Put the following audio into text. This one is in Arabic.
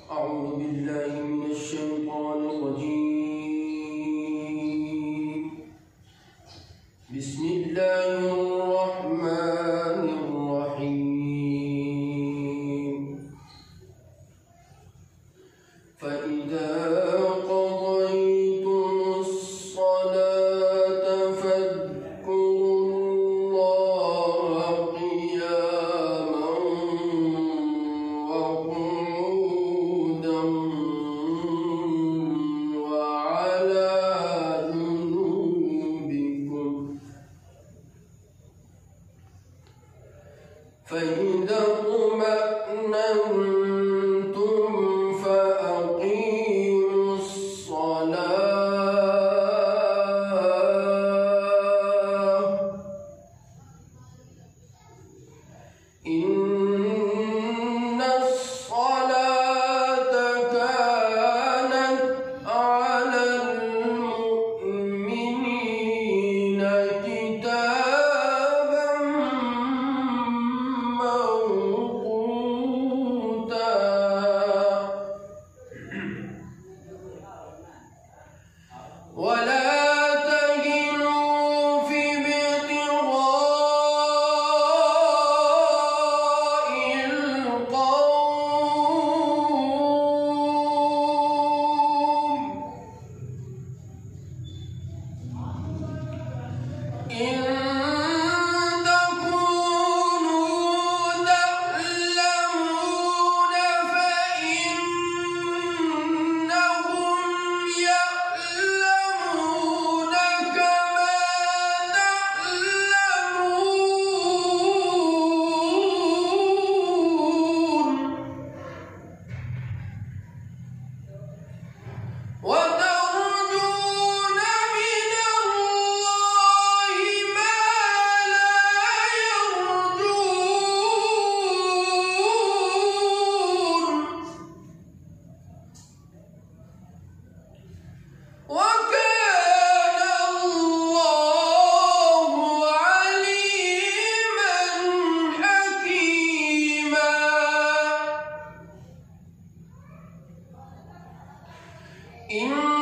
أعوذ بالله من الشيطان الرجيم. بسم الله الرحمن الرحيم. فإذا قضيتم الصلاة فاذكروا الله قياما وقعودا وعلى جنوبكم، فإذا اطمأننتم فأقيموا الصلاة، إن الصلاة كانت على المؤمنين كتابا موقوتا. ولا تهنوا في ابتغاء القوم إن تكونوا تعلمون فإنهم يعلمون كما تعلمون، وترجون من الله ما لا يرجون، وكان الله عليما حكيما. إن